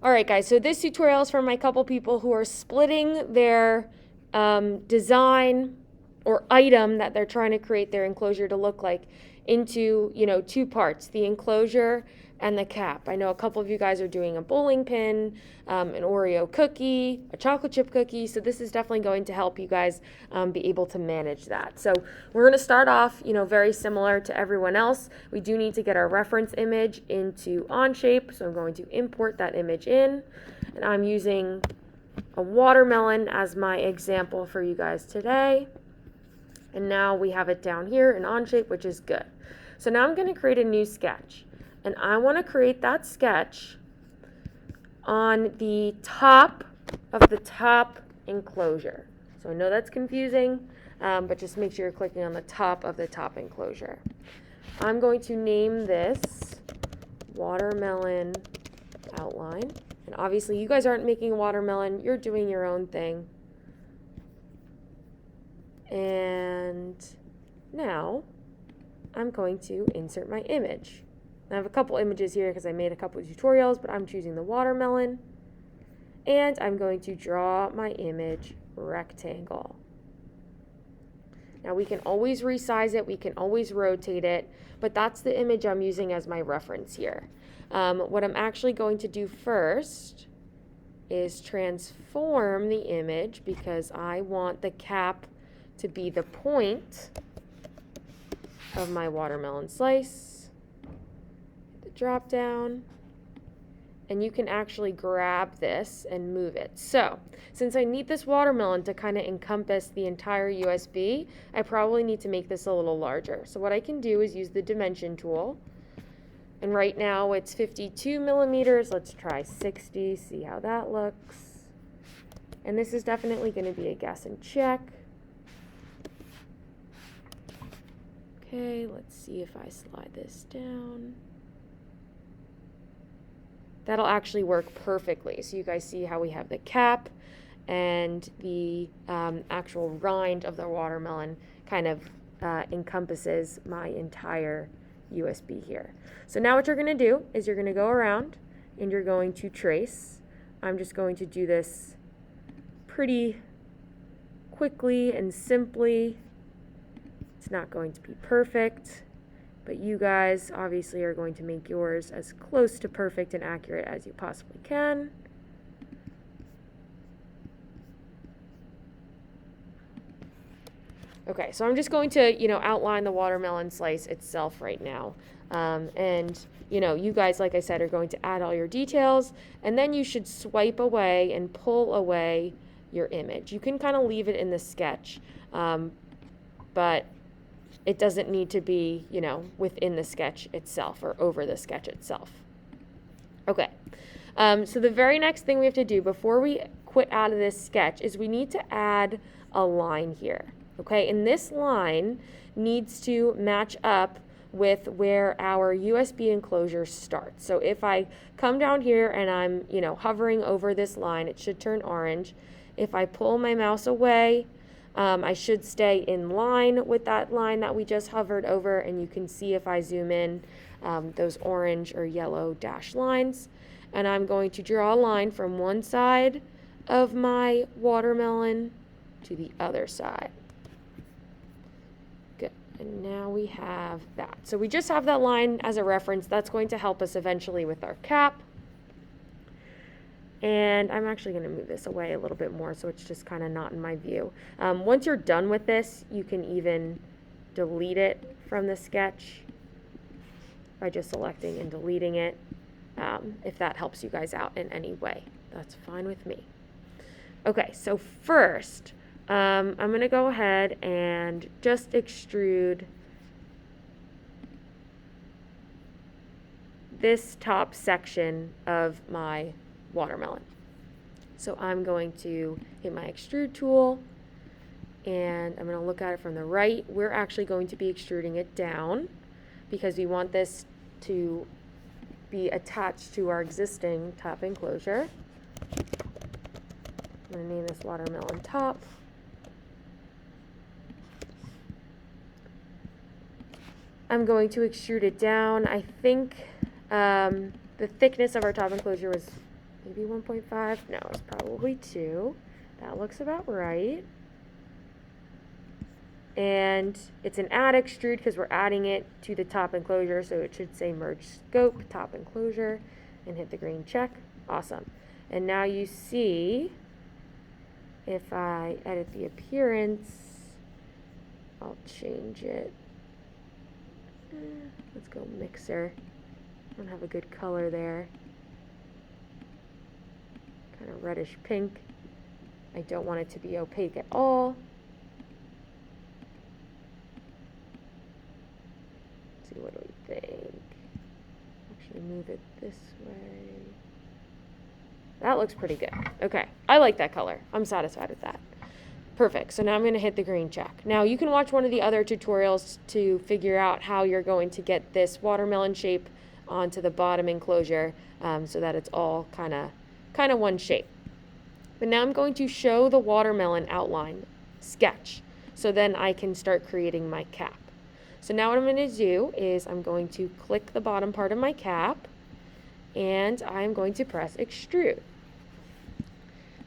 All right, guys, so this tutorial is from a couple people who are splitting their design or item that they're trying to create their enclosure to look like into, two parts, the enclosure and the cap. I know a couple of you guys are doing a bowling pin, an Oreo cookie, a chocolate chip cookie, so this is definitely going to help you guys be able to manage that. So we're going to start off, very similar to everyone else. We do need to get our reference image into Onshape, so I'm going to import that image in, and I'm using a watermelon as my example for you guys today. And now we have it down here in Onshape, which is good. So now I'm going to create a new sketch. And I want to create that sketch on the top of the top enclosure. So I know that's confusing, but just make sure you're clicking on the top of the top enclosure. I'm going to name this watermelon outline. And obviously you guys aren't making a watermelon, you're doing your own thing. And now I'm going to insert my image. I have a couple images here because I made a couple of tutorials, but I'm choosing the watermelon. And I'm going to draw my image rectangle. Now we can always resize it, we can always rotate it, but that's the image I'm using as my reference here. What I'm actually going to do first is transform the image because I want the cap to be the point of my watermelon slice. The drop down, and you can actually grab this and move it. So since I need this watermelon to kind of encompass the entire USB, I probably need to make this a little larger. So what I can do is use the dimension tool, and right now it's 52 millimeters. Let's try 60, see how that looks. And this is definitely going to be a guess and check. Okay, let's see if I slide this down. That'll actually work perfectly. So you guys see how we have the cap and the actual rind of the watermelon kind of encompasses my entire USB here. So now what you're going to do is you're going to go around and you're going to trace. I'm just going to do this pretty quickly and simply. It's not going to be perfect, but you guys obviously are going to make yours as close to perfect and accurate as you possibly can. Okay, so I'm just going to, outline the watermelon slice itself right now. And, you guys, like I said, are going to add all your details, and then you should swipe away and pull away your image. You can kind of leave it in the sketch, but it doesn't need to be, within the sketch itself or over the sketch itself. Okay, so the very next thing we have to do before we quit out of this sketch is we need to add a line here. Okay, and this line needs to match up with where our USB enclosure starts. So if I come down here and I'm, hovering over this line, it should turn orange. If I pull my mouse away, I should stay in line with that line that we just hovered over, and you can see if I zoom in those orange or yellow dashed lines. And I'm going to draw a line from one side of my watermelon to the other side. Good, and now we have that. So we just have that line as a reference. That's going to help us eventually with our cap. And I'm actually going to move this away a little bit more so it's just kind of not in my view. Once you're done with this, you can even delete it from the sketch by just selecting and deleting it. If that helps you guys out in any way, that's fine with me. Okay, so first, I'm going to go ahead and just extrude this top section of my watermelon. So I'm going to hit my extrude tool and I'm going to look at it from the right. We're actually going to be extruding it down because we want this to be attached to our existing top enclosure. I'm going to name this watermelon top. I'm going to extrude it down. I think the thickness of our top enclosure was Maybe 1.5. No, it's probably 2. That looks about right. And it's an add extrude because we're adding it to the top enclosure, so it should say merge scope, top enclosure, and hit the green check. Awesome. And now you see, if I edit the appearance, I'll change it. Let's go mixer. I don't have a good color there. Kind of reddish pink. I don't want it to be opaque at all. Let's see, what do we think? Actually move it this way. That looks pretty good. Okay, I like that color. I'm satisfied with that. Perfect. So now I'm going to hit the green check. Now you can watch one of the other tutorials to figure out how you're going to get this watermelon shape onto the bottom enclosure so that it's all kind of one shape. But now I'm going to show the watermelon outline sketch so then I can start creating my cap. So now what I'm going to do is I'm going to click the bottom part of my cap and I'm going to press extrude.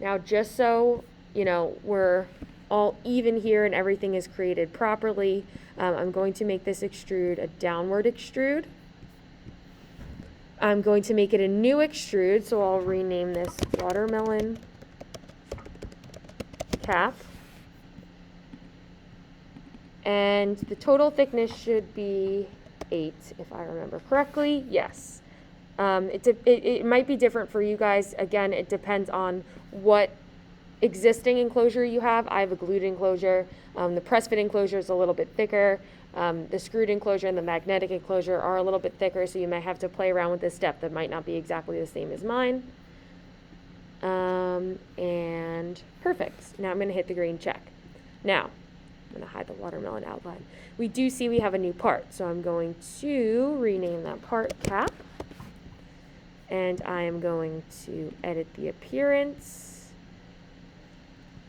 Now just so you know we're all even here and everything is created properly, I'm going to make this extrude a downward extrude. I'm going to make it a new extrude, so I'll rename this watermelon cap. And the total thickness should be 8, if I remember correctly. Yes. It might be different for you guys. Again, it depends on what existing enclosure you have. I have a glued enclosure. The press fit enclosure is a little bit thicker. The screwed enclosure and the magnetic enclosure are a little bit thicker, so you might have to play around with this step. That might not be exactly the same as mine. And perfect. Now I'm going to hit the green check. Now, I'm going to hide the watermelon outline. We do see we have a new part, so I'm going to rename that part cap. And I am going to edit the appearance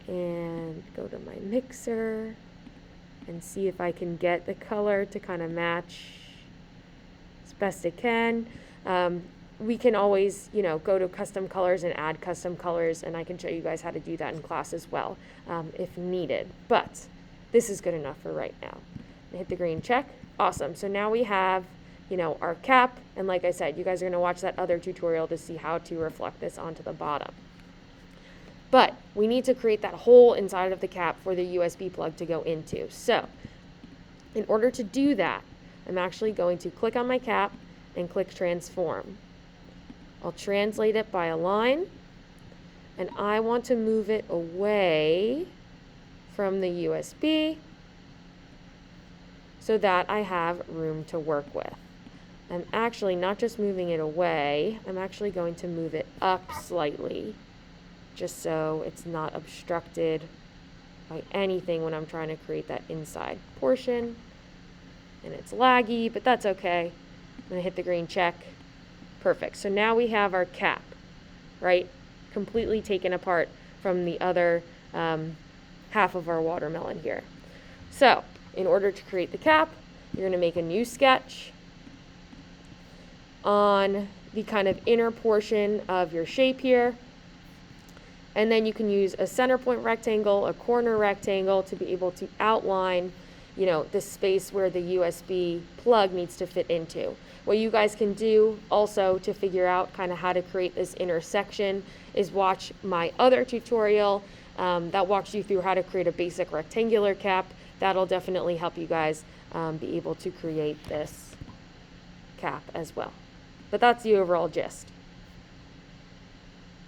and go to my mixer and see if I can get the color to kind of match as best it can. We can always, go to custom colors and add custom colors, and I can show you guys how to do that in class as well, if needed. But this is good enough for right now. Hit the green check. Awesome. So now we have, our cap, and like I said, you guys are going to watch that other tutorial to see how to reflect this onto the bottom. But we need to create that hole inside of the cap for the USB plug to go into. So in order to do that, I'm actually going to click on my cap and click transform. I'll translate it by a line, and I want to move it away from the USB so that I have room to work with. I'm actually not just moving it away, I'm actually going to move it up slightly, just so it's not obstructed by anything when I'm trying to create that inside portion. And it's laggy, but that's okay. I'm going to hit the green check. Perfect. So now we have our cap, right? Completely taken apart from the other half of our watermelon here. So in order to create the cap, you're going to make a new sketch on the kind of inner portion of your shape here. And then you can use a center point rectangle, a corner rectangle to be able to outline, the space where the USB plug needs to fit into. What you guys can do also to figure out kind of how to create this intersection is watch my other tutorial that walks you through how to create a basic rectangular cap. That'll definitely help you guys be able to create this cap as well. But that's the overall gist.